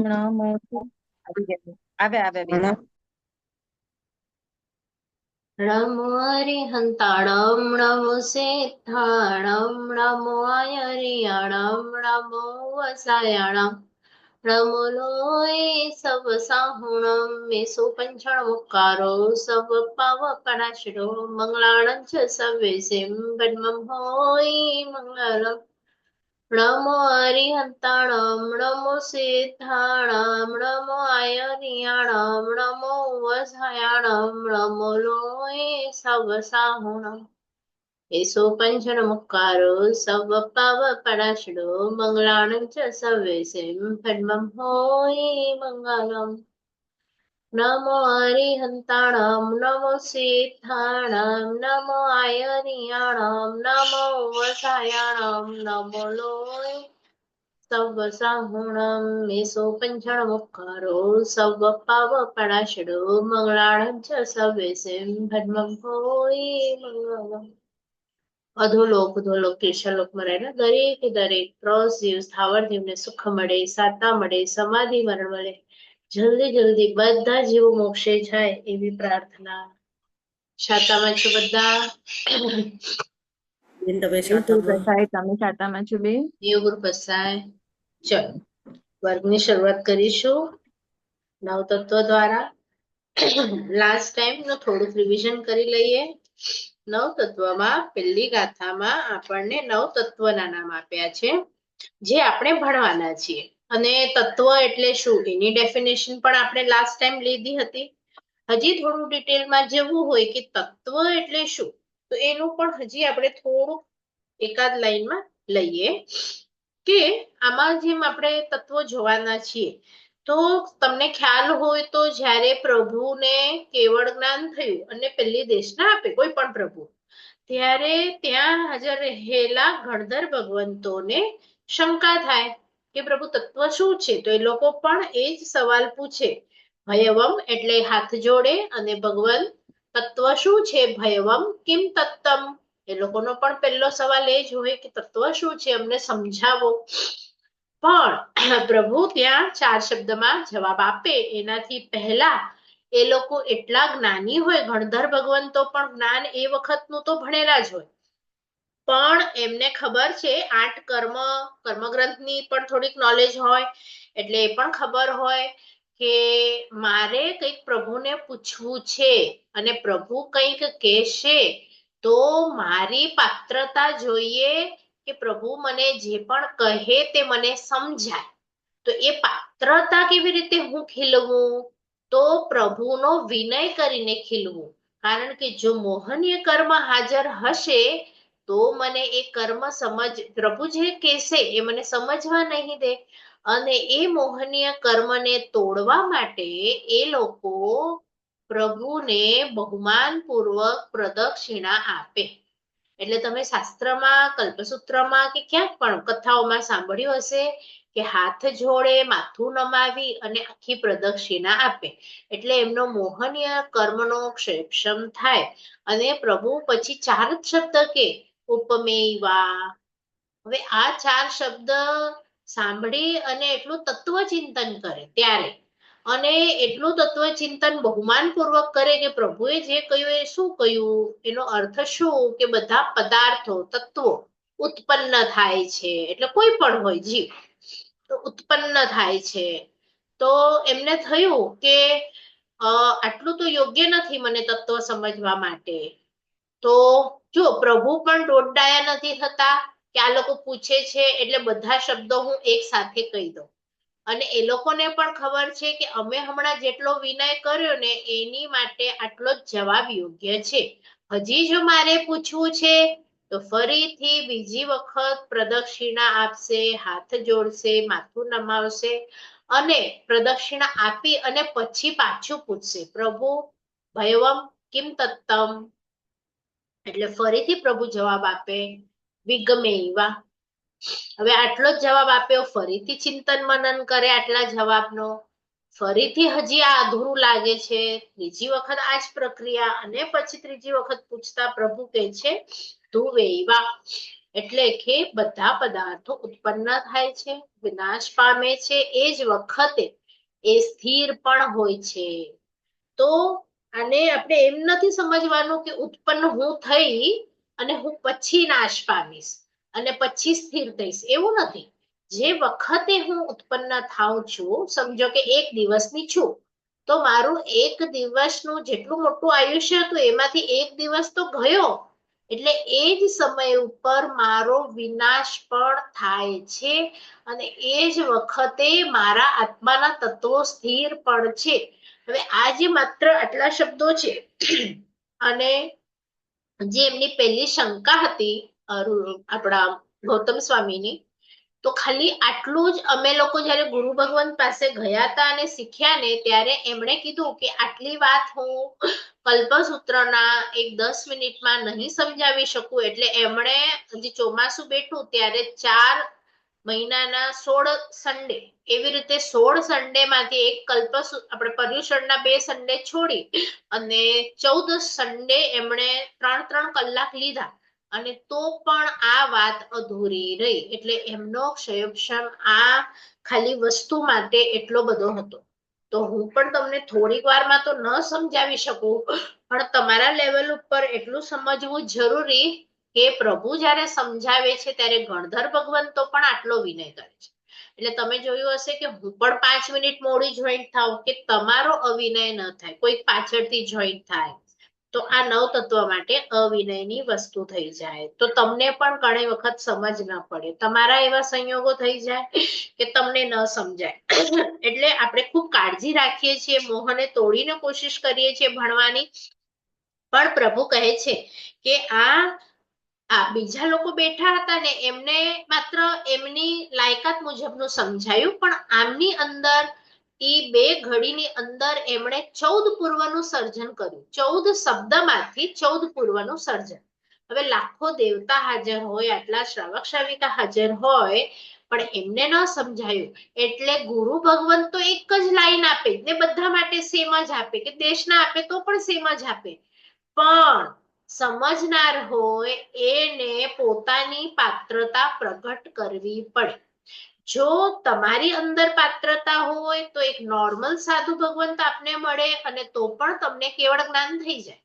નમો આવે આવે બેન નમો હરિહંતાણમ નમો સિદ્ધાણમ નમો આયરિયાણમ નમો વસાયાણમ નમો લોય સવ સાહુણમ મેસો પંચણ મુકારો સવ પાવ પરાશરો મંગળાણં ચ સવેસિમ બન્મમ હોય મંગલમ નમો હરિહંતાણમ નમો સિદ્ધાણમ નમો આયરિયાણમ નમો વસાયાણમ નમો લોય સવ સાહુણમ એસો પંચણ મુકારો સવ પાવ પરાશરો મંગળાણં ચ સવેસિમ ભન્મમ હોય મંગલમ નમો હરિહંતાણમ નમો સિદ્ધાણમ નમો આયરિયાણમ નમો વસાયાણમ નમો લોય સવ સાહુણમ મેસો પંચણ મુકારો સવ પાવ પરાશરો મંગળાણં ચ સવેસિમ ભન્મમ હોય મંગલમ અધોલોક ઉધોલોક તીર્ષલોકમાં રહેલા દરેક 3 દિવસ સ્થાવર જીવને સુખ મળે, સાતા મળે, સમાધિ મરણ મળે, જલ્દી બધા જીવો મોક્ષે જાય એવી પ્રાર્થના. શાતામાં છો બધા? તમે શાતામાં છો બે? દેવગુરુ પ્રસાદ. ચલો વર્ગની શરૂઆત કરીશું નવ તત્વ દ્વારા. લાસ્ટ ટાઈમ નું થોડુંક રિવિઝન કરી લઈએ. નવ તત્વમાં પહેલી ગાથામાં આપણને 9 તત્વના નામ આપ્યા છે જે આપણે ભણવાના છીએ. અને તત્વ એટલે શું એની ડેફિનેશન પણ આપણે લાસ્ટ ટાઈમ લીધી હતી. હજી થોડું ડિટેલમાં જવું હોય કે તત્વ એટલે શું, તો એનું પણ હજી આપણે થોડું એકાદ લાઈનમાં લઈએ કે આમાં જેમ આપણે તત્વો જોવાના છીએ તો તમને ખ્યાલ હોય તો જ્યારે પ્રભુને કેવળ જ્ઞાન થયું અને પહેલી દેશના આપે કોઈ પણ પ્રભુ, ત્યારે ત્યાં હાજર રહેલા ગણધર ભગવંતોને શંકા થાય કે પ્રભુ તત્વ શું છે, તો એ લોકો પણ એ જ સવાલ પૂછે. ભયવમ એટલે હાથ જોડે અને ભગવાન તત્વ શું છે, ભયવમ કિમ તત્તમ, એ લોકોનો પણ પહેલો સવાલ એ જ હોય કે તત્વ શું છે અમને સમજાવો. પણ પ્રભુ ત્યાં 4 શબ્દમાં જવાબ આપે એનાથી પહેલા એ લોકો એટલા જ્ઞાની હોય, ગણધર ભગવંતો પણ જ્ઞાન એ વખતનું તો ભણેલા જ હોય, પણ એમને ખબર છે 8 કર્મગ્રંથની પણ થોડીક નોલેજ હોય, એટલે એ પણ ખબર હોય કે મારે કંઈક પ્રભુને પૂછવું છે અને પ્રભુ કંઈક કહેશે તો મારી પાત્રતા જોઈએ કે પ્રભુ મને જે પણ કહે તે મને સમજાય. તો એ પાત્રતા કેવી રીતે હું ખીલવું, તો પ્રભુનો વિનય કરીને ખીલવું. કારણ કે જો મોહનીય કર્મ હાજર હશે તો મને એ કર્મ પ્રભુ જે કહેશે એ મને સમજવા નહીં દે, અને એ મોહનીય કર્મને તોડવા માટે એ લોકો પ્રભુને બહુમાન પૂર્વક પ્રદક્ષિણા આપે. એટલે તમે શાસ્ત્રમાં, કલ્પસૂત્રમાં કે ક્યાંક પણ કથાઓમાં સાંભળ્યું હશે કે હાથ જોડે, માથું નમાવી અને આખી પ્રદક્ષિણા આપે, એટલે એમનો મોહનીય કર્મનો ક્ષમ થાય. અને પ્રભુ પછી 4 જ શબ્દ કે ઉપમેયવા. હવે આ 4 શબ્દ સાંભળી અને એટલું તત્વચિંતન કરે ત્યારે, અને એટલું તત્વચિંતન બહુમાન પૂર્વક કરે કે પ્રભુએ જે કહ્યું એ શું કહ્યું, એનો અર્થ શું કે બધા પદાર્થો, તત્વો ઉત્પન્ન થાય છે, એટલે કોઈ પણ હોય જીવ તો ઉત્પન્ન થાય છે. તો એમને થયું કે આટલું તો યોગ્ય નથી મને તત્વ સમજવા માટે. તો જો પ્રભુ પણ દોડડાયા નથી થતા કે આ લોકો પૂછે છે એટલે બધા શબ્દો હું એક સાથે કહી દઉં, અને એ લોકોને પણ ખબર છે કે અમે હમણાં જેટલો વિનય કર્યો ને એની માટે આટલો જ જવાબ યોગ્ય છે. હજી જો મારે પૂછવું છે તો ફરીથી બીજી વખત પ્રદક્ષિણા આપશે, હાથ જોડશે, માથું નમાવશે અને પ્રદક્ષિણા આપી અને પછી પાછું પૂછશે, પ્રભુ ભયવમ કિમ તત્તમ, એટલે ફરીથી પ્રભુ જવાબ આપે વિગમેયવા. હવે આટલો જ જવાબ આપ્યો, ફરીથી ચિંતન મનન કરે આટલા જવાબનો, ફરીથી હજી આ અધૂરું લાગે છે, ત્રીજી વખત આ જ પ્રક્રિયા, અને પછી ત્રીજી વખત પૂછતા પ્રભુ કહે છે તું વેયવા. એટલે કે બધા પદાર્થો ઉત્પન્ન થાય છે, વિનાશ પામે છે, એ જ વખતે એ સ્થિર પણ હોય છે. તો આને આપણે એમ નથી સમજવાનું કે ઉત્પન્ન હું થઈ અને હું પછી નાશ પામીશ અને પછી સ્થિર થઈશ, એવું નથી. જે વખતે હું ઉત્પન્ન થાઉં છું, સમજો કે એક દિવસની છું, તો મારું એક દિવસનું જેટલું મોટું આયુષ્ય હતું એમાંથી એક દિવસ તો ગયો, એટલે એ જ સમય ઉપર મારો વિનાશ પણ થાય છે અને એ જ વખતે મારા આત્માના તત્વો સ્થિર પણ છે. હવે આ જે માત્ર આટલા શબ્દો છે અને જે એમની પહેલી શંકા હતી આપણા ગૌતમ સ્વામીની, તો ખાલી આટલું જ અમે લોકો જયારે ગુરુ ભગવાન પાસે ગયા હતા અને શીખ્યા ને, ત્યારે એમણે કીધું કે આટલી વાત હું કલ્પસૂત્રના 10 મિનિટમાં નહીં સમજાવી શકું. એટલે એમણે જે ચોમાસું બેઠું ત્યારે 4 મહિનાના 16 સન્ડે, એવી રીતે 16 સન્ડે માંથી એક આપણે પર્યુષણના 2 સન્ડે છોડી અને 14 સન્ડે એમણે 3-3 કલાક લીધા અને તો પણ આ વાત અધૂરી રહી. એટલે એમનો ક્ષયોક્ષમ આ ખાલી વસ્તુ માટે એટલો બધો હતો. તો હું પણ તમને થોડીક વારમાં તો ન સમજાવી શકું, પણ તમારા લેવલ ઉપર એટલું સમજવું જરૂરી કે પ્રભુ જ્યારે સમજાવે છે ત્યારે ગણધર ભગવંતો પણ આટલો વિનય કરે છે. એટલે તમે જોયું હશે કે હું પણ 5 મિનિટ મોડી જોઈન્ટ થાઉં કે તમારો અવિનય ન થાય, કોઈ પાછળથી જોઈન્ટ થાય, તો આ નવ તત્વ માટે અવિનયની વસ્તુ થઈ જાય. તો તમને પણ ઘણી વખત સમજ ન પડે, તમારા એવા સંયોગો થઈ જાય કે તમને ન સમજાય. એટલે આપણે ખૂબ કાળજી રાખીએ છીએ, મોહને તોડીને કોશિશ કરીએ છીએ ભણવાની, પણ પ્રભુ કહે છે કે આ બીજા લોકો બેઠા હતા ને એમને માત્ર એમની લાયકાત મુજબનું સમજાયું, પણ આમની અંદર ઈ 2 ઘડીની અંદર એમણે 14 પૂર્વનું સર્જન કર્યું. 14 શબ્દમાંથી 14 પૂર્વનું સર્જન. હવે લાખો દેવતા હાજર હોય, આટલા શ્રાવક શ્રાવિકા હાજર હોય, પણ એમને ન સમજાયું. એટલે ગુરુ ભગવાન તો એક જ લાઈન આપે ને બધા માટે સેમ જ આપે, કે દેશના આપે તો પણ સેમ જ આપે, પણ સમજનાર હોય એને પોતાની પાત્રતા પ્રગટ કરવી પડે. જો તમારી અંદર પાત્રતા હોય તો એક નોર્મલ સાધુ ભગવંત આપને મળે અને તો પણ તમને કેવળ જ્ઞાન થઈ જાય.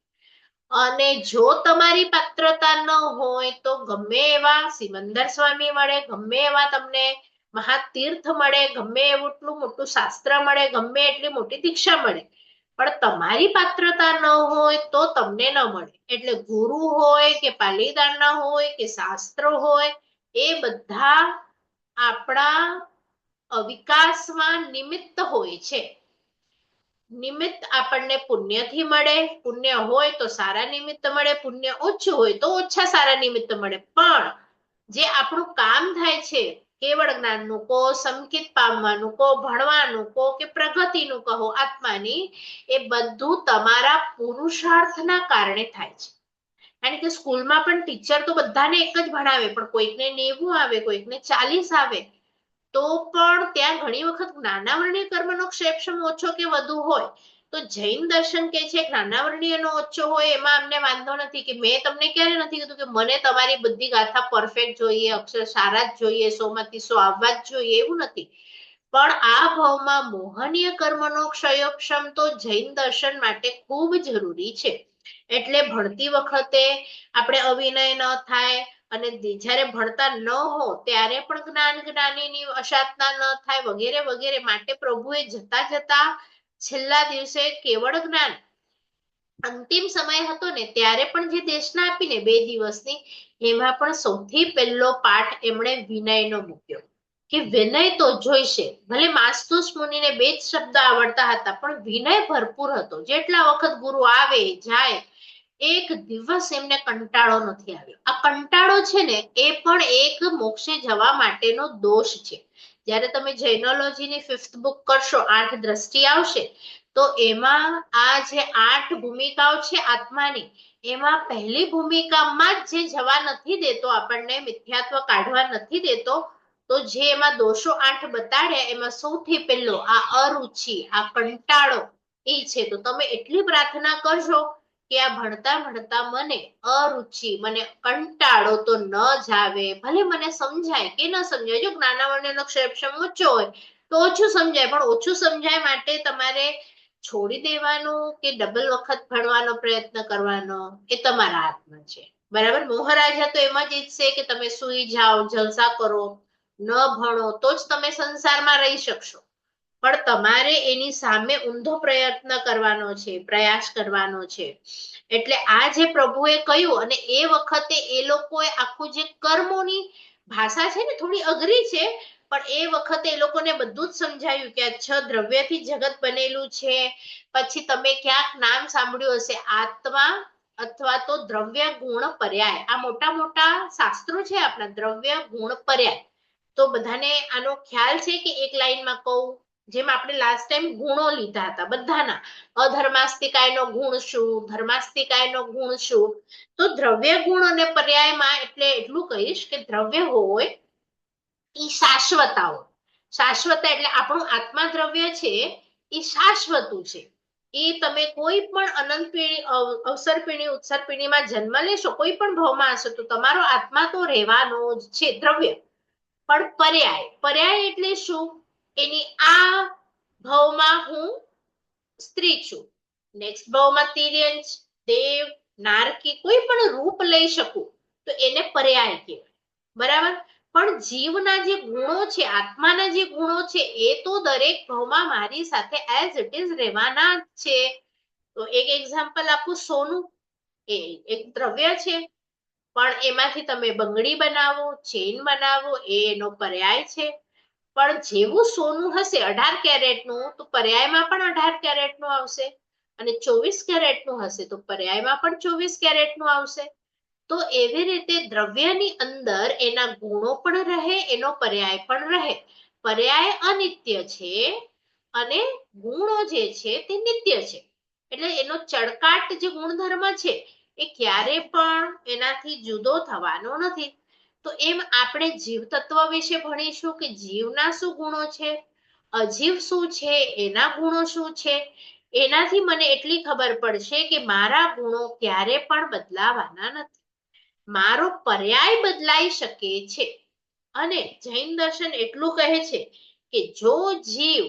અને જો તમારી પાત્રતા ન હોય તો ગમે એવા સિમંદર સ્વામી મળે, ગમે એવા તમને મહાતીર્થ મળે, ગમે એવું એટલું મોટું શાસ્ત્ર મળે, ગમે એટલી મોટી દીક્ષા મળે, પણ તમારી પાત્રતા ન હોય તો તમને ન મળે. એટલે ગુરુ હોય કે પાલીદારના હોય કે શાસ્ત્ર હોય, એ બધા આપણા વિકાસમાં નિમિત્ત હોય છે. નિમિત્ત આપણને પુણ્યથી મળે, પુણ્ય હોય તો સારા નિમિત્ત મળે, પુણ્ય ઓછું હોય તો ઓછા સારા નિમિત્ત મળે. પણ જે આપણું કામ થાય છે, કેવળ જ્ઞાનનું કહો, સંકિત પામવાનું કહો, ભણવાનું કહો કે પ્રગતિનું કહો આત્માની, એ બધું તમારા પુરુષાર્થના કારણે થાય છે. કારણ કે સ્કૂલમાં પણ ટીચર તો બધાને એક જ ભણાવે, પણ કોઈકને 90 આવે, કોઈકને 40 આવે, તો પણ ત્યાં ઘણી વખત જ્ઞાનાવરણીય કર્મનો ક્ષેપક્ષમ ઓછો કે વધુ હોય. તો જૈન દર્શન કે છે જ્ઞાનાવરણીયનો ઓછો હોય એમાં અમને વાંધો નથી, કે મેં તમને ક્યારે નથી કીધું કે મને તમારી બધી ગાથા પરફેક્ટ જોઈએ, અક્ષર સારા જ જોઈએ, 100 માંથી 100 આવવા જ જોઈએ, એવું નથી. પણ આ ભાવમાં મોહનીય કર્મનો ક્ષયોક્ષમ તો જૈન દર્શન માટે ખૂબ જરૂરી છે. એટલે ભણતી વખતે આપણે અવિનય ન થાય, અને જ્યારે ભણતા ન હો ત્યારે પણ જ્ઞાનીની અસાધના ન થાય, વગેરે વગેરે માટે પ્રભુએ જતા જતા છેલ્લા દિવસે કેવળ જ્ઞાન, અંતિમ સમય હતો ને ત્યારે પણ જે દેશના આપીને 2 દિવસની, એમાં પણ સૌથી પહેલો પાઠ એમણે વિનયનો મૂક્યો, કે વિનય તો જોઈશે. ભલે માસ્તુસ મુનિને 2 જ શબ્દ આવડતા હતા, પણ વિનય ભરપૂર હતો. જેટલા વખત ગુરુ આવે જાય, એક દિવસ એમને કંટાળો નથી આવ્યો. આ કંટાળો છે ને એ પણ એક મોક્ષે જવા માટેનો દોષ છે. જ્યારે તમે જૈનોલોજીની 5th બુક કરશો, 8 દ્રષ્ટિ આવશે, તો એમાં આ જે 8 ભૂમિકાઓ છે આત્માની, એમાં પહેલી ભૂમિકામાં જ જે જવા નથી દેતો, આપણને મિથ્યાત્વ કાઢવા નથી દેતો, તો જે એમાં દોષો 8 બતાડ્યા, એમાં સૌથી પહેલો આ અરુચિ, આ કંટાળો એ છે. તો તમે એટલી પ્રાર્થના કરજો કે આ ભણતા ભણતા મને અરુચિ, મને કંટાળો તો ન જ આવે, ભલે મને સમજાય કે ન સમજાય. જો નાના વર્ણનો ક્ષેત્રક્ષમ ઊંચો હોય તો ઓછું સમજાય, પણ ઓછું સમજાય માટે તમારે છોડી દેવાનું કે ડબલ વખત ભણવાનો પ્રયત્ન કરવાનો એ તમારા હાથમાં છે. બરાબર. મોહરાજા તો એમ જ ઈચ્છે કે તમે સુઈ જાઓ, જલસા કરો, ન ભણો તો જ તમે સંસારમાં રહી શકશો. પણ તમારે એની સામે ઊંધો પ્રયત્ન કરવાનો છે, પ્રયાસ કરવાનો છે. એટલે આ જે પ્રભુએ કહ્યું, અને એ વખતે એ લોકોએ આખું જે કર્મોની ભાષા છે ને થોડી અઘરી છે, પણ એ વખતે એ લોકોને બધું જ સમજાયું કે આ 6 દ્રવ્યથી જગત બનેલું છે. પછી તમે ક્યાંક નામ સાંભળ્યું હશે, આત્મા અથવા તો દ્રવ્ય ગુણ પર્યાય. આ મોટા મોટા શાસ્ત્રો છે આપણા, દ્રવ્ય ગુણ પર્યાય. તો બધાને આનો ખ્યાલ છે કે એક લાઈનમાં કહું? જેમ આપણે લાસ્ટ ટાઈમ ગુણો લીધા હતા બધાના, અધર્માસ્તિકાયનો ગુણ શું, ધર્માસ્તિકાયનો ગુણ શું. તો દ્રવ્ય ગુણ અને પર્યાયમાં એટલે એટલું કહીશ કે દ્રવ્ય હોય ઈ શાશ્વતા હોય. શાશ્વતા એટલે આપણું આત્મા દ્રવ્ય છે એ શાશ્વતું છે. એ તમે કોઈ પણ અનંત પેઢી, અવસર પેઢી, ઉત્સર પેઢીમાં જન્મ લેશો, કોઈ પણ ભાવમાં હશો, તો તમારો આત્મા તો રહેવાનો જ છે, દ્રવ્ય. પણ પર્યાય, પર્યાય એટલે શું? એની આ ભાવમાં હું સ્ત્રી છું, નેક્સ્ટ ભાવમાં તિર્યંચ, દેવ, નારકી, કોઈ પણ રૂપ લઈ શકું, તો એને પર્યાય કહેવાય. બરાબર. પણ જીવના જે ગુણો છે, આત્માના જે ગુણો છે, એ તો દરેક ભાવમાં મારી સાથે એઝ ઇટ ઇઝ રહેવાના જ છે. તો એક એક્ઝામ્પલ આપું, સોનું એ એક દ્રવ્ય છે, પણ એમાંથી તમે બંગડી બનાવો, ચેઇન બનાવો, એ એનો પર્યાય છે. પણ જેવું સોનું હશે 18 કેરેટનું, તો પર્યાયમાં પણ 18 કેરેટનું આવશે, અને 24 કેરેટનું હશે તો પર્યાયમાં પણ 24 કેરેટનું આવશે. તો એવી રીતે દ્રવ્યની અંદર એના ગુણો પણ રહે, એનો પર્યાય પણ રહે. પર્યાય અનિત્ય છે અને ગુણો જે છે તે નિત્ય છે. એટલે એનો ચળકાટ જે ગુણધર્મ છે એ ક્યારે પણ એનાથી જુદો થવાનો નથી. તો એમ આપણે જીવ તત્વ વિશે ભણીશું કે જીવના શું ગુણો છે, અજીવ શું છે, એના ગુણો શું છે. એનાથી મને એટલી ખબર પડશે કે મારા ગુણો ક્યારે પણ બદલાવાના નથી, મારો પર્યાય બદલાઈ શકે છે. અને જૈન દર્શન એટલું કહે છે કે જો જીવ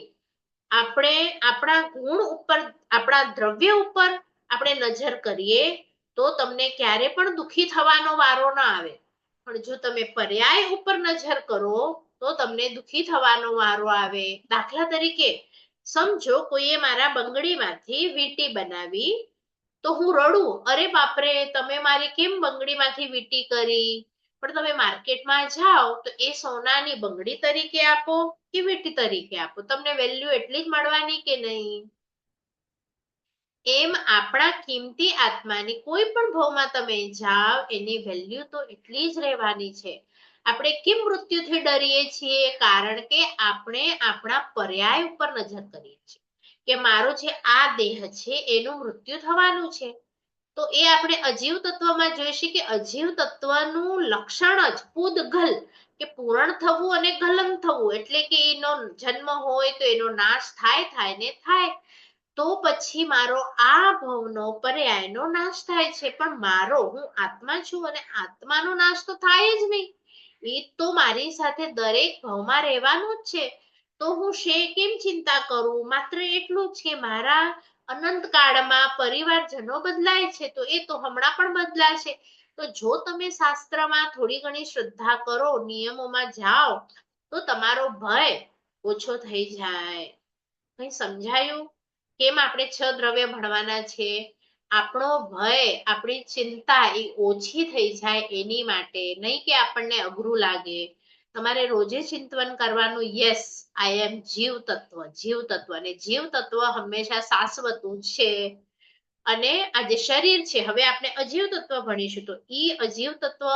આપણે આપણા ગુણ ઉપર, આપણા દ્રવ્ય ઉપર આપણે નજર કરીએ તો તમને ક્યારે પણ દુખી થવાનો વારો ના આવે. પણ જો તમે પર્યાય ઉપર નજર કરો તો તમને દુખી થવાનો વારો આવે. દાખલા તરીકે સમજો કોઈએ મારા બંગડીમાંથી વીંટી બનાવી, તો હું રડું, અરે બાપરે, તમે મારી કેમ બંગડીમાંથી વીંટી કરી? પણ તમે માર્કેટમાં જાઓ તો એ સોનાની બંગડી તરીકે આપો કે વીંટી તરીકે આપો, તમને વેલ્યુ એટલી જ મળવાની કે નહીં? એમ આપણા કિંમતી આત્માની કોઈ પણ ભાવમાં તમે જાઓ, એની વેલ્યુ તો એટલી જ રહેવાની છે. આપણે કેમ મૃત્યુથી ડરીએ છીએ? કારણ કે આપણે આપણા પર્યાય ઉપર નજર કરીએ છીએ કે મારો જે આ દેહ છે એનું મૃત્યુ થવાનું છે. તો એ આપણે અજીવ તત્વમાં જોઈશે કે અજીવ તત્વનું લક્ષણ જ પૂદગલ, કે પૂરણ થવું અને ગલન થવું, એટલે કે એનો જન્મ હોય તો એનો નાશ થાય ને થાય. તો પછી મારો આ ભવનો પર્યાયનો નાશ થાય છે, પણ મારો, હું આત્મા છું અને આત્માનો નાશ તો થાય જ નહીં. એ તો મારી સાથે દરેક ભાવમાં રહેવાનું જ છે. તો હું કેમ ચિંતા કરું? માત્ર એટલું જ કે મારા અનંત કાળમાં પરિવારજનો બદલાય છે, તો એ તો હમણાં પણ બદલાશે. તો જો તમે શાસ્ત્રમાં થોડી ઘણી શ્રદ્ધા કરો, નિયમોમાં જાઓ, તો તમારો ભય ઓછો થઈ જાય. કઈ સમજાયું? કેમ આપણે 6 દ્રવ્ય ભણવાના છે? આપણો ભય, આપણી ચિંતા એ ઓછી થઈ જાય એની માટે, નહીં કે આપણને અઘરું લાગે. તમારે રોજે ચિંતન કરવાનું, યસ આઈ એમ જીવ તત્વ, જીવ તત્વ. અને જીવ તત્વ હંમેશા શાશ્વતું છે. અને આ જે શરીર છે, હવે આપણે અજીવ તત્વ ભણીશું, તો ઈ અજીવ તત્વ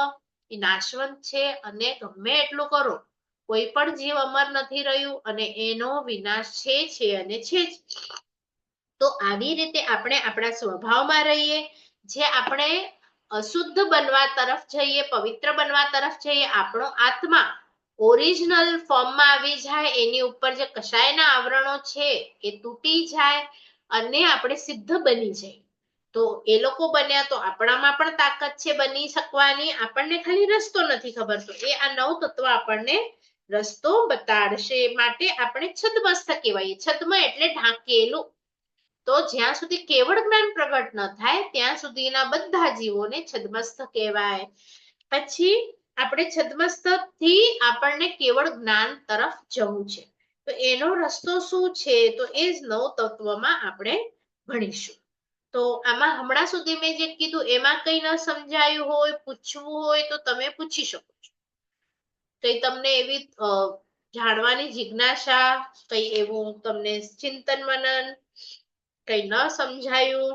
એ નાશવંત છે, અને ગમે એટલું કરો કોઈ પણ જીવ અમર નથી રહ્યું, અને એનો વિનાશ છે અને છે જ. તો આવી રીતે આપણે આપણા સ્વભાવમાં રહીએ, જે આપણે અશુદ્ધ બનવા તરફ જઈએ, પવિત્ર બનવા તરફ જઈએ, આપણો આત્મા ઓરિજિનલ ફોર્મમાં આવી જાય, એની ઉપર જે કશાયના આવરણો છે એ તૂટી જાય અને આપણે સિદ્ધ બની જાય. તો એ લોકો બન્યા તો આપણામાં પણ તાકાત છે બની શકવાની, આપણને ખાલી રસ્તો નથી ખબર. તો એ આ 9 તત્વ આપણને રસ્તો બતાડશે. માટે આપણે છદ્મસ્થ કહેવાય. છદ્મ એટલે ઢાંકેલું. તો જ્યાં સુધી કેવળ જ્ઞાન પ્રગટ ન થાય ત્યાં સુધીના બધા જીવોને છદ્મસ્થ કહેવાય. પછી આપણે છદ્મસ્થ થી આપણને કેવળ જ્ઞાન તરફ જવું છે. તો એનો રસ્તો શું છે? તો એ જ 9 તત્વમાં આપણે ભણીશું. તો આમાં હમણાં સુધી મેં જે કીધું એમાં કઈ ન સમજાયું હોય, પૂછવું હોય તો તમે પૂછી શકો છો. કઈ તમને એવી જાણવાની જિજ્ઞાસા, કઈ એવું તમને ચિંતન મનન, કઈ ન સમજાયું?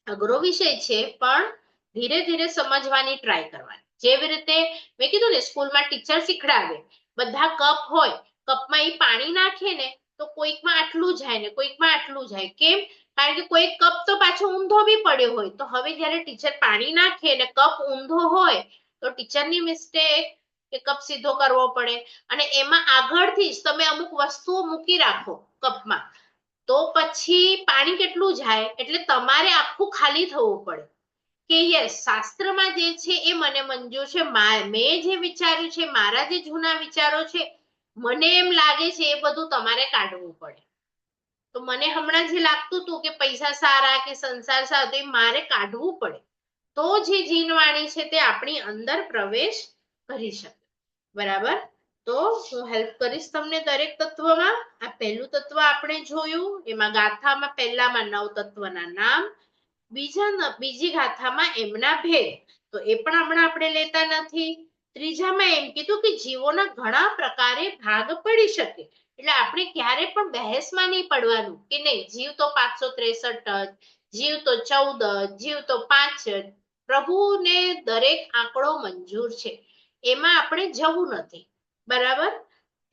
અઘરો વિષય છે પણ ધીરે ધીરે સમજવાની ટ્રાય કરવાની. જેવી રીતે મેં કીધું ને, સ્કૂલમાં ટીચર શીખડાવે, બધા કપ હોય, કપમાં એ પાણી નાખે ને તો કોઈકમાં આટલું જાય ને કોઈકમાં આટલું જાય. કેમ? કારણ કે કોઈ કપ તો પાછો ઊંધો બી પડ્યો હોય. તો હવે જ્યારે ટીચર પાણી નાખે ને કપ ઊંધો હોય તો ટીચરની મિસ્ટેક કે કપ સીધો કરવો પડે. અને એમાં આગળથી જ તમે અમુક વસ્તુઓ મૂકી રાખો કપમાં, તો પછી પાણી કેટલું જાય. એટલે તમારે આખું ખાલી થવું પડે કે યસ, શાસ્ત્રમાં જે છે એ મને મંજૂર છે, મેં જે વિચાર્યું છે, મારા જે જૂના વિચારો છે, મને એમ લાગે છે એ બધું તમારે કાઢવું પડે. તો મને હમણાં જે લાગતું હતું કે પૈસા સારા કે સંસાર સારો, તો મારે કાઢવું પડે. તો જે જીનવાણી છે તે આપણી અંદર પ્રવેશ કરી શકે. બરાબર? તો હું હેલ્પ કરીશ તમને દરેક તત્વમાં. આ પહેલું તત્વ આપણે જોયું. એમાં ગાથામાં પહેલામાં 9 તત્વના નામ, બીજી ગાથામાં એમના ભેદ, તો એ પણ હમણાં આપણે લેતા નથી. ત્રીજામાં એમ કીધું કે જીવોના ઘણા પ્રકારે ભાગ પડી શકે. એટલે આપણે ક્યારે પણ બહેસમાં નહીં પડવાનું કે નહીં જીવ તો 563 જ, જીવ તો 14 જ, જીવ તો 5 જ. પ્રભુને દરેક આંકડો મંજૂર છે, એમાં આપણે જવું નથી. બરાબર?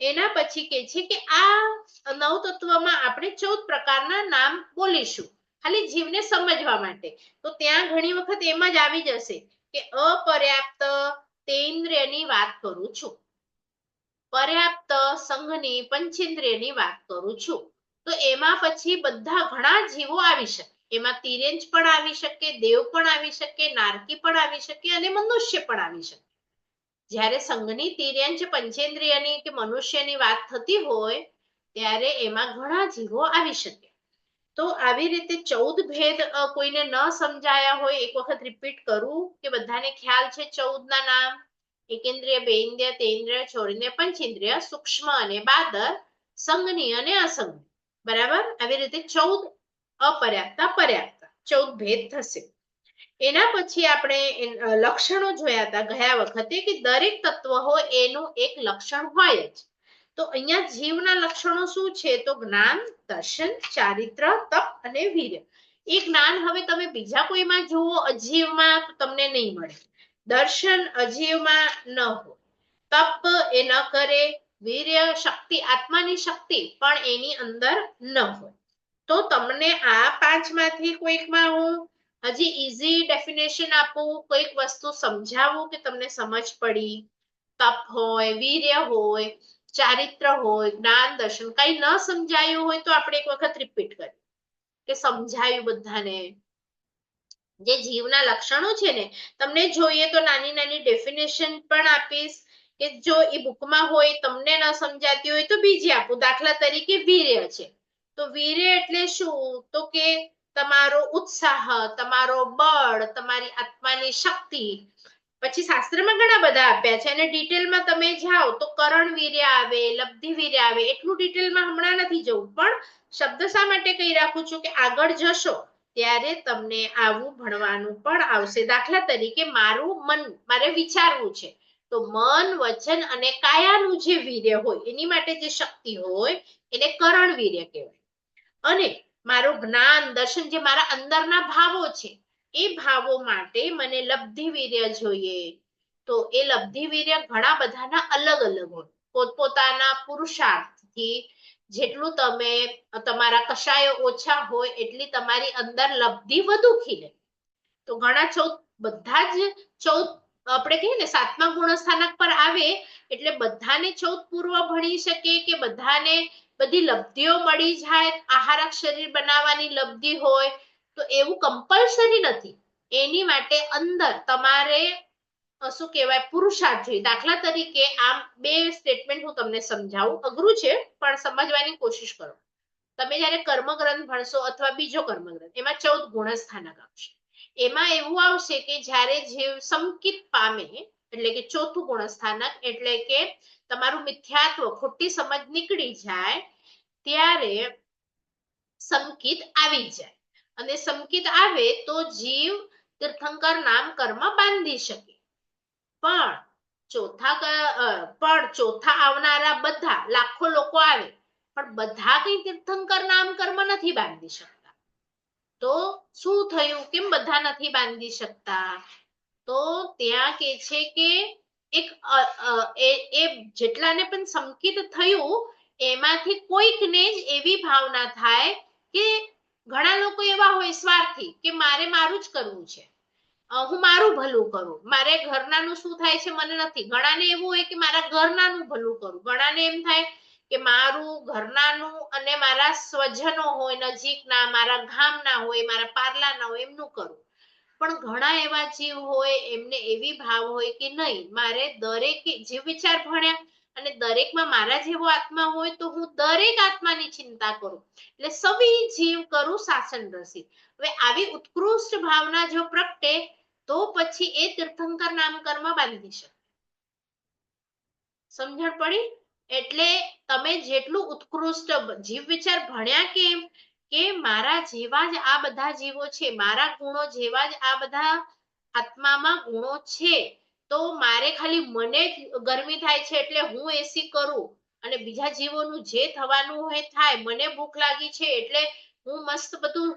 એના પછી કે છે કે આ 9 તત્વમાં આપણે 14 પ્રકારના નામ બોલીશું, ખાલી જીવને સમજવા માટે. તો ત્યાં ઘણી વખત એમ જ આવી જશે કે અપર્યાપ્ત તેન્દ્રિયની વાત કરું છું, પર્યાપ્ત સંઘની પંચેન્દ્રિયની વાત કરું છું. તો એમાં પછી બધા ઘણા જીવો આવી શકે. એમાં તિર્યંચ પણ આવી શકે, દેવ પણ આવી શકે, નારકી પણ આવી શકે અને મનુષ્ય પણ આવી શકે. જ્યારે સંઘની, તિર્યંચ, પંચેન્દ્રિયની કે મનુષ્યની વાત થતી હોય ત્યારે એમાં ઘણા જીવો આવી શકે. તો આવી રીતે 14 ભેદ કોઈને ન સમજાયા હોય, એક વખત રિપીટ કરું કે બધાને ખ્યાલ છે 14 ના નામ. એકેન્દ્રિય, બેઇન્દ્રિય, તેન્દ્રિય, ચોરેન્દ્રિય, પંચેન્દ્રિય, સૂક્ષ્મ અને બાદર, સંઘની અને અસંઘની. બરાબર? આવી રીતે 14 અપર્યાપ્ત, પર્યાપ્ત 14 ભેદ થશે. એના પછી આપણે લક્ષણો જોયા હતા ગયા વખતે કે દરેક તત્વ હોય એનું એક લક્ષણ હોય જ. તો અહીંયા જીવના લક્ષણો શું છે? તો જ્ઞાન, દર્શન, ચારિત્ર, તપ અને વીર્ય. એ જ્ઞાન હવે તમે બીજા કોઈમાં જુઓ, અજીવમાં તો તમને નહીં મળે. દર્શન અજીવમાં ન હોય, તપ એ ન કરે, વીર્ય શક્તિ, આત્માની શક્તિ પણ એની અંદર ન હોય. તો તમને આ 5 માંથી કોઈકમાં હું હજી ઈઝી ડેફિનેશન આપું, કોઈક વસ્તુ સમજાવું કે તમને સમજ પડી. તપ હોય, વીર્ય હોય, ચારિત્ર હોય, જ્ઞાન, દર્શન, કઈ ન સમજાયું હોય તો આપણે એક વખત રિપીટ કરીએ કે સમજાયું બધાને. જે જીવના લક્ષણો છે ને, તમને જોઈએ તો નાની નાની ડેફિનેશન પણ આપીશ કે જો એ બુકમાં હોય, તમને ન સમજાતી હોય તો બીજી આપું. દાખલા તરીકે વીર્ય છે, તો વીર્ય એટલે શું? તો કે તમારો ઉત્સાહ, તમારો બળ, તમારી આત્માની શક્તિ. પછી શાસ્ત્રમાં ઘણા બધા આપ્યા છે અને ડિટેલમાં તમે જાઓ તો કરણ વીર્ય આવે, લબ્ધિ વીર્ય આવે. એટલું ડિટેલમાં હમણાં નથી જવું, પણ શબ્દ શા માટે કહી રાખું છું કે આગળ જશો ત્યારે તમને આવું ભણવાનું પણ આવશે. દાખલા તરીકે મારું મન, મારે વિચારવું છે, તો મન, વચન અને કાયાનું જે વીર્ય હોય, એની માટે જે શક્તિ હોય એને કરણ વીર્ય કહેવાય. અને મારું જ્ઞાન, દર્શન, જે મારા અંદરના ભાવો છે, એ ભાવો માટે મને લબ્ધિ વીર્ય જોઈએ. તો એ લબ્ધિ વીર્ય ઘણા બધાના અલગ અલગ હોય. પોતપોતાના પુરુષાર્થથી જેટલું તમે તમારા કશાયો ઓછા હોય એટલી તમારી અંદર લબ્ધિ વધુ ખીલે. તો ઘણા 14, બધા જ 14 આપણે કહીએ ને 7મા ગુણસ્થાનક પર આવે એટલે બધાને 14 પૂર્વ ભણી શકે કે બધાને બધી લબ્ધિઓ મળી જાય. આહારક શરીર બનાવવાની લબ્ધિ હોય તો એવું કમ્પલસરી નથી. એની માટે અંદર તમારે શું કહેવાય પુરુષાર્થ જોઈએ. દાખલા તરીકે આમ બે સ્ટેટમેન્ટ હું તમને સમજાવું, અઘરું છે પણ સમજવાની કોશિશ કરો. તમે જયારે કર્મગ્રંથ ભણશો અથવા બીજો કર્મગ્રંથ, એમાં 14 ગુણસ્થાનક આવશે. એમાં એવું આવશે કે જ્યારે જીવ સંકિત પામે, એટલે કે ચોથું ગુણસ્થાનક, એટલે કે તમારું મિથ્યાત્વ, ખોટી સમજ નીકળી જાય, ત્યારે સંકિત આવી જાય. અને સંકિત આવે તો જીવ તીર્થંકર નામ કર્મ બાંધી શકે. પણ ચોથા આવનારા બધા લાખો લોકો આવે, પણ બધા કઈ તીર્થંકર નામ કર્મ નથી બાંધી શકતા. તો શું થયું, કેમ બધા નથી બાંધી શકતા? તો ત્યાં કે છે કે એક એ જેટલાને પણ સંકિત થયું એમાંથી કોઈકને જ એવી ભાવના થાય કે ઘણા લોકો એવા હોય સ્વાર્થી કે મારે મારું જ કરવું છે, હું મારું ભલું કરું, મારે ઘરનાનું શું થાય છે મને નથી. ઘણાને એવું હોય કે મારા ઘરનાનું ભલું કરું, ઘણાને એમ થાય કે મારું ઘરનાનું અને મારા સ્વજનો હોય નજીકના, મારા ગામના હોય, મારા પાર્લાના હોય, એમનું કરું. પણ ઘણા એવા જીવ હોય એમને એવી ભાવ હોય કે નહીં, મારે દરેક જીવ વિચાર ભણ્યા અને દરેકમાં મારા જેવો આત્મા હોય તો હું દરેક આત્માની ચિંતા કરું, એટલે સવી જીવ કરું શાસન રસી. હવે આવી ઉત્કૃષ્ટ ભાવના જો પ્રગટે તો પછી એ તીર્થંકર નામ કર્મ બાંધી શકે. સમજણ પડી? એટલે તમે જેટલું ઉત્કૃષ્ટ જીવ વિચાર ભણ્યા કે મારા જેવા જ આ બધા જીવો છે, મારા ગુણો જેવા જ આ બધા આત્મામાં ગુણો છે, તો મારે ખાલી મને ગરમી થાય છે એટલે હું એસી કરું અને બીજા જીવોનું જે થવાનું હોય થાય, મને ભૂખ લાગી છે એટલે હું મસ્ત બધું,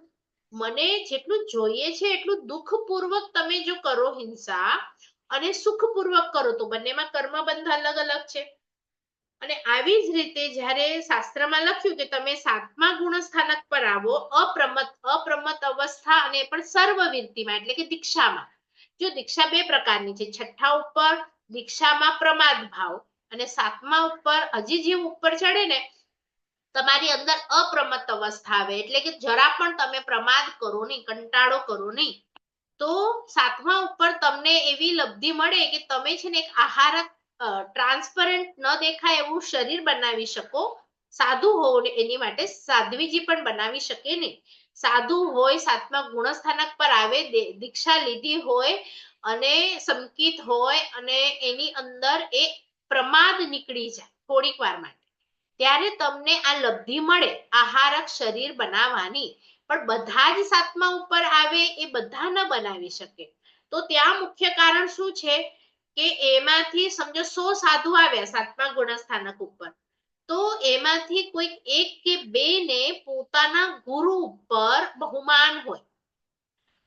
મને જેટલું જોઈએ છે એટલું દુઃખપૂર્વક તમે જો કરો હિંસા અને સુખપૂર્વક કરો તો બંનેમાં કર્મબંધ અલગ અલગ છે. અને આવી જ રીતે જ્યારે શાસ્ત્રમાં લખ્યું કે તમે 7મા ગુણસ્થાનક પર આવો, અપ્રમત અવસ્થા, અને પણ સર્વવીરતિમાં એટલે કે દીક્ષામાં. જો દીક્ષા બે પ્રકારની છે, 6ઠ્ઠા ઉપર દીક્ષામાં પ્રમાદ ભાવ અને 7મા ઉપર હજી જેમ ઉપર ચડે ને તમારી અંદર અપ્રમત અવસ્થા આવે, એટલે કે જરા પણ તમે પ્રમાદ કરો નહીં, કંટાળો કરો નહીં. તો 7મા ઉપર તમને એવી લબ્ધિ મળે કે તમે છે ને એક આહાર ટ્રાન્સપરન્ટ ન દેખાય એવું શરીર બનાવી શકો. સાધુ હોવ ને એની માટે સાધ્વીજી પણ બનાવી શકે નહીં. સાધુ હોય, 7મા ગુણસ્થાનક પર આવે, દીક્ષા લીધી હોય અને સંકિત હોય અને એની અંદર એ પ્રમાદ નીકળી જાય થોડીક વાર માટે, ત્યારે તમને આ લબ્ધિ મળે આહારક શરીર બનાવવાની. પણ બધા જ 7મા ઉપર આવે એ બધા ન બનાવી શકે. તો ત્યાં મુખ્ય કારણ શું છે કે એમાંથી સમજો 100 સાધુ આવ્યા 7મા ગુણસ્થાનક ઉપર, તો એમાંથી કોઈક એક કે બે ને પોતાના ગુરુ ઉપર બહુમાન હોય.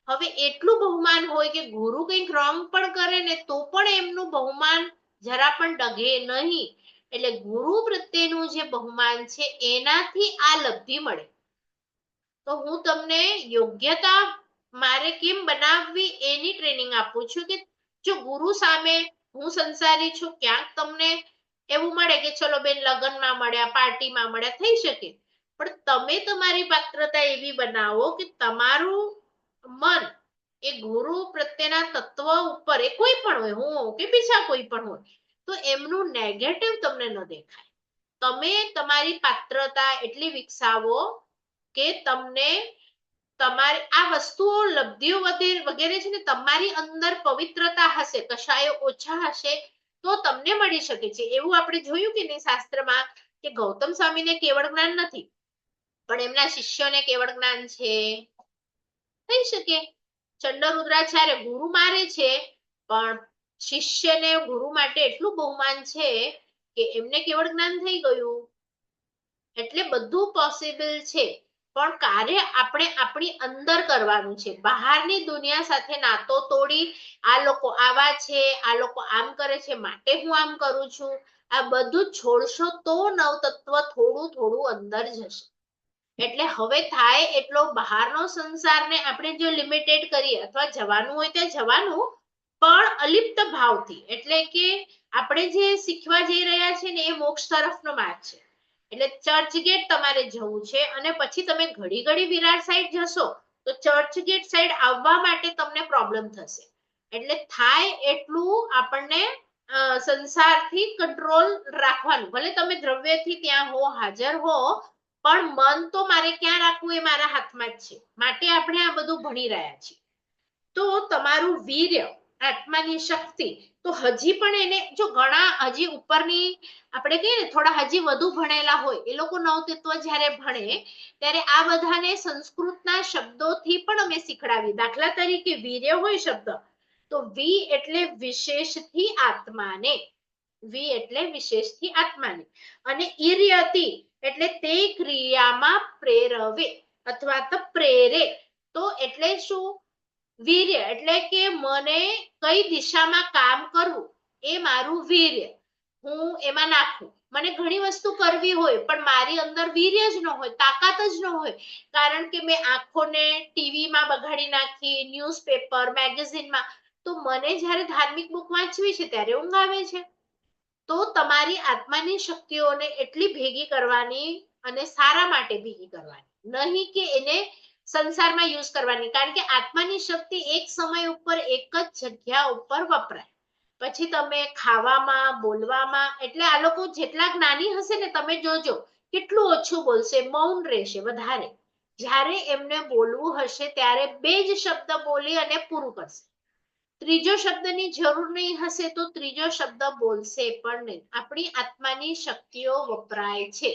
હવે એટલું બહુમાન હોય કે ગુરુ કંઈક રોંગ પણ કરે ને તો પણ એમનું બહુમાન જરા પણ ડગે નહીં. એટલે ગુરુ પ્રત્યેનું જે બહુમાન છે એનાથી આ લબ્ધિ મળે. તો હું તમને યોગ્યતા મારે કેમ બનાવવી એની ટ્રેનિંગ આપું છું કે જો ગુરુ સામે હું સંસારી છું, ક્યાંક તમને એવું મળે કે ચલો બેન લગ્નમાં મળ્યા, પાર્ટીમાં મળ્યા, થઈ શકે, પણ તમે તમારી પાત્રતા એવી બનાવો કે તમારું મન એ ગુરુ પ્રત્યેના તત્વ ઉપર, એ કોઈ પણ હોય, હું કે બીજા કોઈ પણ હોય, તો એમનું નેગેટિવ તમને ન દેખાય. તમે તમારી પાત્રતા એટલી વિકસાવો કે તમને તમારી આ વસ્તુઓ લબ્ધિઓ વગેરે છે ને તમારી અંદર પવિત્રતા હશે, કશાયો ઓછા હશે તો તમને મળી શકે છે. એવું આપણે જોયું કે નહીં શાસ્ત્રમાં કે ગૌતમ સ્વામીને કેવળ જ્ઞાન નથી પણ એમના શિષ્યોને કેવળ જ્ઞાન છે. થઈ શકે ચંડરુદ્રાચાર્ય ગુરુ મારે છે પણ શિષ્યને ગુરુ માટે એટલું બહુમાન છે કે એમને કેવળ જ્ઞાન થઈ ગયું. એટલે બધું પોસિબલ છે, પણ કાર્ય આપણે આપણી અંદર કરવાનું છે. બહારની દુનિયા સાથે નાતો તોડી આ લોકો આવા છે, આ લોકો આમ કરે છે માટે હું આમ કરું છું, આ બધું છોડશો તો નવતત્વ થોડું થોડું અંદર જશે. એટલે હવે થાય એટલો બહારનો સંસારને આપણે જો લિમિટેડ કરીએ અથવા જવાનું હોય ત્યાં જવાનું, પણ અલિપ્ત ભાવથી. એટલે કે આપણે જે શીખવા જઈ રહ્યા છે ને એ મોક્ષ તરફનો માર્ગ છે. એટલે ચર્ચ ગેટ તમારે જવું છે અને પછી તમે ઘડી ઘડી વિરાર સાઈડ જશો તો ચર્ચગેટ સાઈડ આવવા માટે તમને પ્રોબ્લેમ થશે. એટલે થાય એટલું આપણને સંસારથી કંટ્રોલ રાખવાનું. ભલે તમે દ્રવ્યથી ત્યાં હો, હાજર હો, પણ મન તો મારે ક્યાં રાખવું એ મારા હાથમાં જ છે. માટે આપણે આ બધું ભણી રહ્યા છીએ. તો તમારું વીર્ય, આત્માની શક્તિ, તો હજી પણ એને જો ઘણા હજી ઉપરની આપણે કહીએ ને થોડા હજી વધુ ભણેલા હોય એ લોકો નવતત્વ જ્યારે ભણે ત્યારે આ બધાને સંસ્કૃતના શબ્દોથી પણ અમે શીખડાવીએ. દાખલા તરીકે વીર્ય હોય શબ્દ, તો વી એટલે વિશેષથી આત્માને, વી એટલે વિશેષથી આત્માને, અને ઈર્યતિ એટલે તે ક્રિયામાં પ્રેરવે અથવા તો પ્રેરે. તો એટલે શું? વીર્ય એટલે કે મને કઈ દિશામાં કામ કરવું એ મારું વીર્ય, હું એમાં નાખું. મને ઘણી વસ્તુ કરવી હોય પણ મારી અંદર વીર્ય જ ન હોય, તાકાત જ ન હોય, કારણ કે મેં આંખોને ટીવીમાં બગાડી નાખી, ન્યૂઝપેપર, મેગેઝિનમાં. તો મને જ્યારે ધાર્મિક બુક વાંચવી છે ત્યારે ઊંઘ આવે છે. તો તમારી આત્માની શક્તિઓને એટલી ભેગી કરવાની અને સારા માટે ભેગી કરવાની, નહીં કે એને સંસારમાં યુઝ કરવાની. કારણ કે આત્માની શક્તિ એક સમય ઉપર એક જ જગ્યા ઉપર વપરાય. પછી તમે ખાવામાં, બોલવામાં, એટલે આ લોકો જેટલા જ્ઞાની હશે ને તમે જોજો કેટલું ઓછું બોલશે, મૌન રહેશે વધારે. જ્યારે એમને બોલવું હશે ત્યારે બે જ શબ્દ બોલી અને પૂરું કરશે. ત્રીજો શબ્દની જરૂર નહીં હશે તો ત્રીજો શબ્દ બોલશે પણ નહીં. આપણી આત્માની શક્તિઓ વપરાય છે,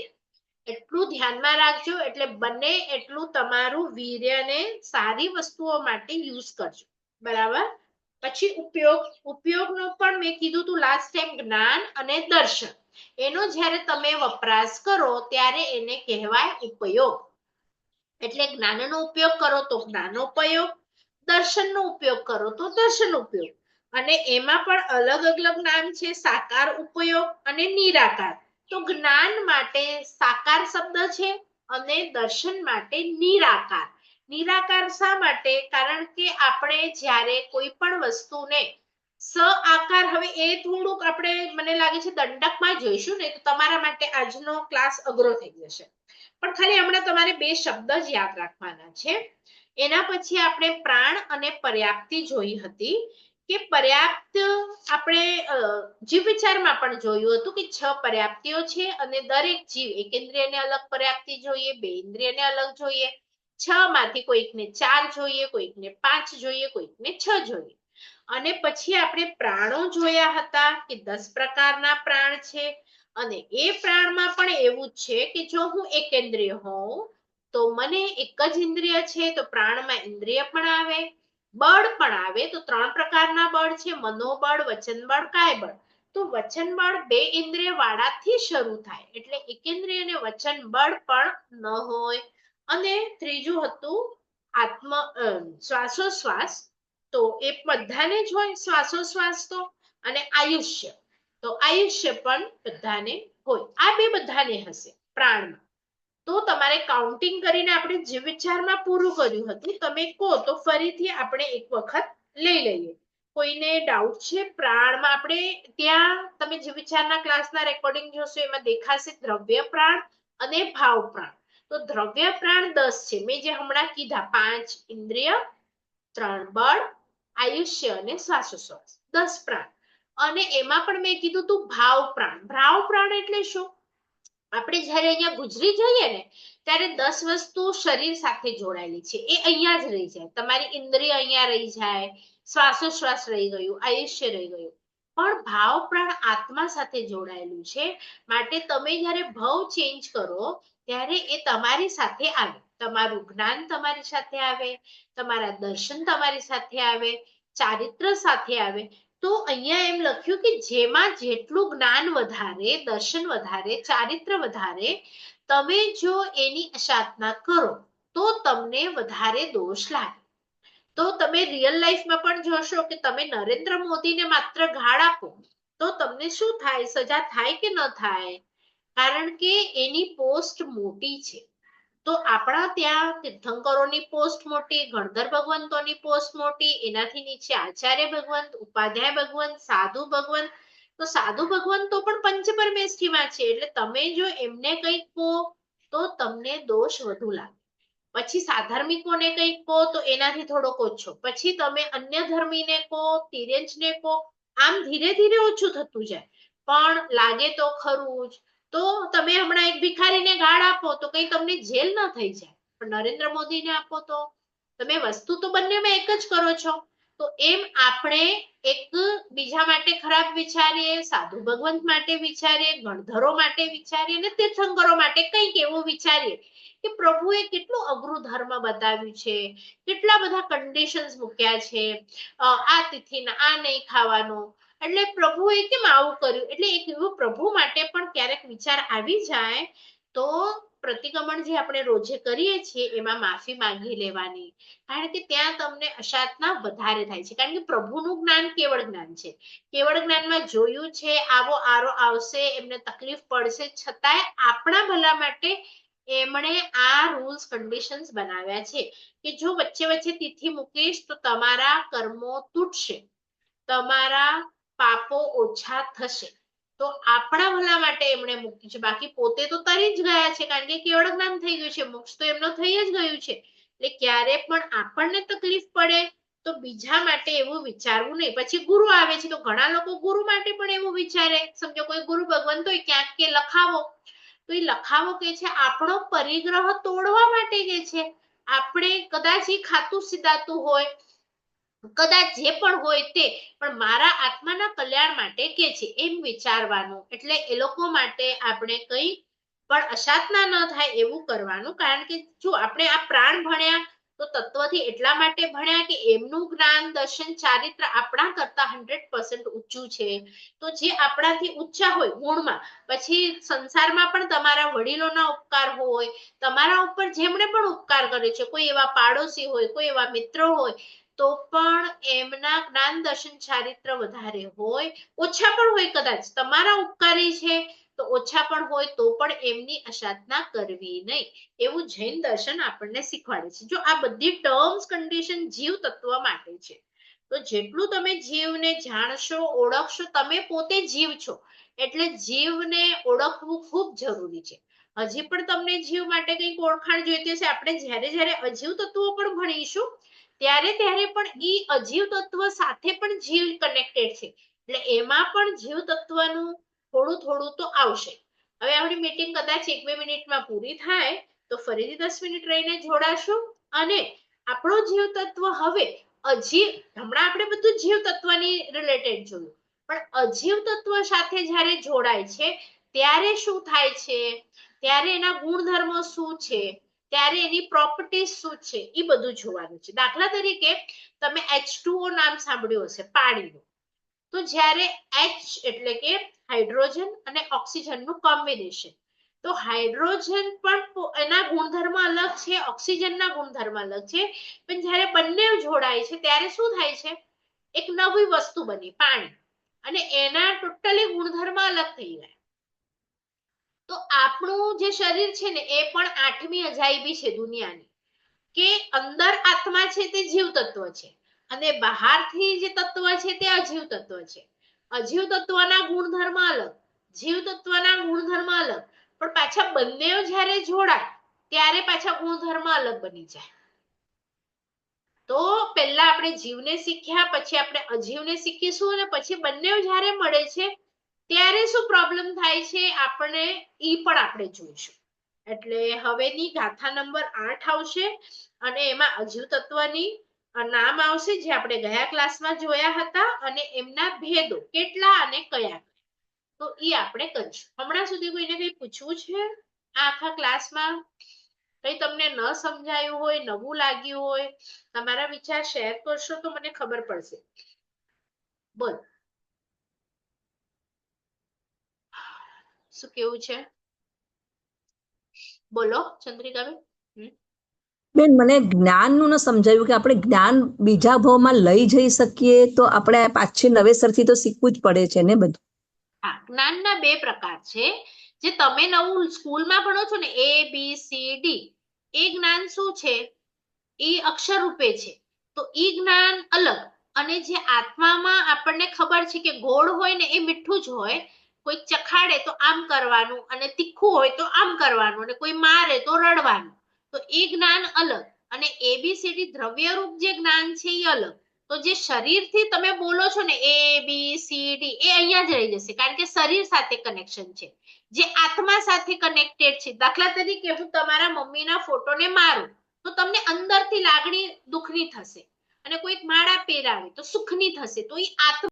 એટલું ધ્યાનમાં રાખજો. એટલે બને એટલું તમારું વીર્યને સારી વસ્તુઓ માટે યુઝ કરજો. બરાબર. પછી ઉપયોગનો પણ મેં કીધું તું લાસ્ટ ટાઈમ, જ્ઞાન અને દર્શન. એનો જ્યારે તમે વપરાશ કરો ત્યારે એને કહેવાય ઉપયોગ. એટલે જ્ઞાનનો ઉપયોગ કરો તો જ્ઞાનોપયોગ, દર્શનનો ઉપયોગ કરો તો દર્શન ઉપયોગ. અને એમાં પણ અલગ અલગ નામ છે, સાકાર ઉપયોગ અને નિરાકાર. તો જ્ઞાન માટે સાકાર શબ્દ છે અને દર્શન માટે નિરાકાર. નિરાકાર શા માટે? કારણ કે આપણે જ્યારે કોઈ પણ વસ્તુને આકાર, હવે એ થોડુંક આપણે મને લાગે છે દંડકમાં જોઈશું ને તો તમારા માટે આજનો ક્લાસ અઘરો થઈ જશે. પણ ખાલી હમણાં તમારે બે શબ્દ જ યાદ રાખવાના છે. એના પછી આપણે પ્રાણ અને પર્યાપ્તિ જોઈ હતી કે પર્યાપ્ત આપણે જીવ વિચારમાં પણ જોયું હતું કે 6 પર્યાપ્તિઓ છે અને દરેક જીવ, એક ઇન્દ્રિયને અલગ પર્યાપ્તિ જોઈએ, બે ઇન્દ્રિયને અલગ જોઈએ, 6 માંથી કોઈકને 4 જોઈએ, કોઈકને 5 જોઈએ, કોઈકને 6 જોઈએ. અને પછી આપણે પ્રાણો જોયા હતા કે 10 પ્રકારના પ્રાણ છે. અને એ પ્રાણમાં પણ એવું જ છે કે જો હું એકેન્દ્રિય હોઉં તો મને એક જ ઇન્દ્રિય છે તો પ્રાણમાં ઇન્દ્રિય પણ આવે, બળ પણ આવે. તો 3 પ્રકારના બળ છે, મનોબળ, વચન બળ, કાય બળ. તો વચન બળ 2 ઇન્દ્રિય વાળાથી શરૂ થાય, એટલે એકેન્દ્રિય અને વચન બળ પણ ન હોય. અને ત્રીજું હતું શ્વાસોશ્વાસ, તો એ બધાને જ હોય શ્વાસોશ્વાસ તો. અને આયુષ્ય, તો આયુષ્ય પણ બધાને હોય. આ બે બધાને હશે પ્રાણમાં. તો તમારે કાઉન્ટિંગ કરીને આપણે જીવ વિચારમાં પૂરું કર્યું હતું. તમે કહો તો ફરીથી આપણે એક વખત લઈ લઈએ. કોઈને ડાઉટ છે પ્રાણમાં? આપણે ત્યાં તમે જીવ વિચારના ક્લાસના રેકોર્ડિંગ જોશો એમાં દેખાશે દ્રવ્ય પ્રાણ અને ભાવ પ્રાણ. તો દ્રવ્ય પ્રાણ 10 છે, મેં જે હમણાં કીધા, 5 ઇન્દ્રિય, 3 બળ, આયુષ્ય અને શ્વાસોશ્વાસ, 10 પ્રાણ. અને એમાં પણ મેં કીધું તું ભાવ પ્રાણ. ભાવ પ્રાણ એટલે શું? આપણે જ્યારે અહીંયા ગુજરી જઈએ ને ત્યારે 10 વસ્તુ શરીર સાથે જોડાયેલી છે, એ અહીંયા જ રહી જાય. તમારી ઇન્દ્રિય અહીંયા રહી જાય, શ્વાસોશ્વાસ રહી ગયું, આયુષ્ય રહી ગયું. પણ ભાવ પ્રાણ આત્મા સાથે જોડાયેલું છે. માટે તમે જ્યારે ભાવ ચેન્જ કરો ત્યારે એ તમારી સાથે આવે. તમારું જ્ઞાન તમારી સાથે આવે, તમારા દર્શન તમારી સાથે આવે, ચારિત્ર સાથે આવે. તો અહીંયા એમ લખ્યું કે જેમાં જેટલું જ્ઞાન વધારે, દર્શન વધારે, ચારિત્ર વધારે, તમે જો એની સાધના કરો તો તમને વધારે દોષ લાગે. તો તમે રિયલ લાઈફમાં પણ જોશો કે તમે નરેન્દ્ર મોદીને માત્ર ગાળ આપો તો તમને શું થાય? સજા થાય કે ન થાય? કારણ કે એની પોસ્ટ મોટી છે. તો આપણા ત્યાં તીર્થંકરોની પોસ્ટ મોટી, ગણધર ભગવંતોની પોસ્ટ મોટી, એનાથી નીચે આચાર્ય ભગવંત, ઉપાધ્યાય ભગવંત, સાધુ ભગવંત. તો સાધુ ભગવંત તો પણ પંચપરમેષ્ઠીમાં છે. એટલે તમે જો એમને કંઈક કહો તો તમને દોષ વધુ લાગે. પછી સાધર્મિકોને કંઈક કહો તો એનાથી થોડોક ઓછો, પછી તમે અન્ય ધર્મીને કહો, તિર્યંચને કહો, આમ ધીરે ધીરે ઓછું થતું જાય. પણ લાગે તો ખરું જ. તો તમે હમણાં એક ભિખારીને ગાળ આપો તો કઈ તમને જેલ ન થઈ જાય, પણ નરેન્દ્ર મોદીને આપો તો તમે વસ્તુ તો બંનેમાં એક જ કરો છો. તો એમ આપણે એક બીજા માટે ખરાબ વિચારીએ, સાધુ ભગવંત માટે વિચારીએ, ગણધરો માટે વિચારીએ અને તીર્થંકરો માટે કંઈક એવું વિચારીએ કે પ્રભુએ કેટલું અઘરું ધર્મ બતાવ્યું છે, કેટલા બધા કન્ડિશન્સ મૂક્યા છે, આ તિથિના આ નહીં ખાવાનું, એટલે પ્રભુએ કેમ આવું કર્યું, એટલે એક એવું પ્રભુ માટે પણ ક્યારેક વિચાર આવી જાય તો પ્રતિક્રમણ જે આપણે રોજે કરીએ છીએ એમાં માફી માંગી લેવાની. કારણ કે ત્યાં તમને અશાંતના વધારે થાય છે, કારણ કે પ્રભુનું જ્ઞાન કેવળ જ્ઞાન છે. કેવળ જ્ઞાનમાં જોયું છે આવો આરો આવશે, એમને તકલીફ પડશે, છતાંય આપણા ભલા માટે એમણે આ રૂલ્સ કન્ડિશન્સ બનાવ્યા છે કે જો વચ્ચે વચ્ચે તિથિ મૂકીશ તો તમારા કર્મો તૂટશે, તમારા પાપો ઓછા થશે. તો આપણા ભલા માટે એમણે મૂક્યું છે, બાકી પોતે તો તરી જ ગયા છે, કારણ કે કેવળ જ્ઞાન થઈ ગયું છે, મોક્ષ તો એમનો થઈ જ ગયું છે. એટલે ક્યારે પણ આપણને તકલીફ પડે તો બીજા માટે એવું વિચારવું નહીં. પછી ગુરુ આવે છે તો ઘણા લોકો ગુરુ માટે પણ એવું વિચારે, સમજો કોઈ ગુરુ ભગવંત હોય ક્યાંક કે લખાવો, તો એ લખાવો કે છે આપણો પરિગ્રહ તોડવા માટે કે છે. આપણે કદાચ એ ખાતું સીધાતું હોય, કદાચ જે પણ હોય તે, પણ મારા આત્માના કલ્યાણ માટે કે છે એમ વિચારવાનું. એટલે એ લોકો માટે આપણે કઈ પણ અશાંતના ન થાય એવું કરવાનું. કારણ કે જો આપણે આ પ્રાણ ભણ્યા તો તત્વથી એટલા માટે ભણ્યા કે એમનું જ્ઞાન દર્શન ચારિત્ર આપણા કરતા 100% ઊંચું છે. તો જે આપણાથી ઊંચા હોય ગુણમાં, પછી સંસારમાં પણ તમારા વડીલોના ઉપકાર હોય, તમારા ઉપર જેમણે પણ ઉપકાર કરે છે, કોઈ એવા પાડોશી હોય, કોઈ એવા મિત્રો હોય, તો પણ એમના જ્ઞાન દર્શન ચારિત્ર વધારે હોય, ઓછા પણ હોય, કદાચ તમારા ઉપકારી છે તો ઓછા પણ હોય તો પણ એમની અસાધના કરવી નહીં, એવું જૈન દર્શન આપણને શીખવાડે છે. જો આ બધી ટર્મ્સ કન્ડિશન જીવ તત્વ માટે છે, તો જેટલું તમે જીવને જાણશો, ઓળખશો, તમે પોતે જીવ છો એટલે જીવને ઓળખવું ખૂબ જરૂરી છે. હજી પણ તમને જીવ માટે કંઈક ઓળખાણ જોઈતી હશે, આપણે જ્યારે જ્યારે અજીવ તત્વો પણ ભણીશું ત્યારે ત્યારે પણ ઈ અજીવ તત્વ સાથે પણ જીવ કનેક્ટેડ છે, એટલે એમાં પણ જીવ તત્વનું થોડું થોડું તો આવશે. હવે આપણી મીટિંગ કદાચ 1-2 મિનિટમાં પૂરી થાય તો ફરીથી 10 મિનિટ રહીને જોડાશું. અને આપણો જીવ તત્વ હવે અજીવ, હમણાં આપણે બધું જીવ તત્વની રિલેટેડ જોયું, પણ અજીવ તત્વ સાથે જ્યારે જોડાય છે ત્યારે શું થાય છે, ત્યારે એના ગુણધર્મો શું છે, ત્યારે એની પ્રોપર્ટી શું છે, એ બધું જોવાનું છે. દાખલા તરીકે તમે H2O નામ સાંભળ્યું હશે, પાણીનું. તો જ્યારે H એટલે કે હાઇડ્રોજન અને ઓક્સિજનનું કોમ્બિનેશન, તો હાઇડ્રોજન પણ એના ગુણધર્મ અલગ છે, ઓક્સિજનના ગુણધર્મ અલગ છે, પણ જ્યારે બંને જોડાય છે ત્યારે શું થાય છે, એક નવી વસ્તુ બની પાણી, અને એના ટોટલી ગુણધર્મ અલગ થઈ ગયા. તો આપણું જે શરીર છે ને એ પણ 8મી અજાયબી છે દુનિયાની, કે અંદર આત્મા છે તે જીવ તત્વ છે અને બહારથી જે તત્વ છે તે અજીવ તત્વ છે. અજીવ તત્વના ગુણધર્મ અલગ, જીવ તત્વના ગુણધર્મ અલગ, પણ પાછા બંને જ્યારે જોડાય ત્યારે પાછા ગુણધર્મ અલગ બની જાય. તો પહેલા આપણે જીવને શીખ્યા, પછી આપણે અજીવને શીખીશું, અને પછી બંને જ્યારે મળે છે ત્યારે શું પ્રોબ્લેમ થાય છે આપણે ઈ પણ આપણે જોઈશું. એટલે હવેની ગાથા નંબર 8 આવશે અને એમાં અજીવ તત્વની નામ આવશે જે આપણે ગયા ક્લાસમાં જોયા હતા, અને એમના ભેદો કેટલા અને કયા, તો ઈ આપણે કરીશું. હમણાં સુધી કોઈને કંઈ પૂછવું છે આખા ક્લાસમાં? કંઈ તમને ન સમજાયું હોય, નવું લાગ્યું હોય, તમારા વિચાર શેર કરશો તો મને ખબર પડશે. બોલ, શું કેવું છે? બોલો ચંદ્રિકાબેન. બેન, મને જ્ઞાનનું ન સમજાયું કે આપણે જ્ઞાન બીજા ભાવમાં લઈ જઈ શકીએ તો આપણે પાછી નવેસરથી તો શીખવું જ પડે છે ને બધું. હા, જ્ઞાનના 2 પ્રકાર છે. જે તમે નવું સ્કૂલમાં ભણો છો ને ABCD, એ જ્ઞાન શું છે, એ અક્ષર રૂપે છે, તો એ જ્ઞાન અલગ. અને જે આત્મામાં આપણને ખબર છે કે ગોળ હોય ને એ મીઠું જ હોય, કોઈ ચખાડે તો આમ કરવાનું, અને તીખું હોય તો આમ કરવાનું, અને કોઈ મારે તો રડવાનું, તો એ જ્ઞાન અલગ અને એબીસીડી દ્રવ્યરૂપ જે જ્ઞાન છે એ અલગ. તો જે શરીરથી તમે બોલો છો ને ABCD એ અહીંયા જ રહી જશે, કારણ કે શરીર સાથે કનેક્શન છે. જે આત્મા સાથે કનેક્ટેડ છે, દાખલા તરીકે હું તમારા મમ્મીના ફોટોને મારું તો તમને અંદરથી લાગણી દુઃખની થશે, અને કોઈક માળા પહેરાવે તો સુખની થશે. તો એ આત્મા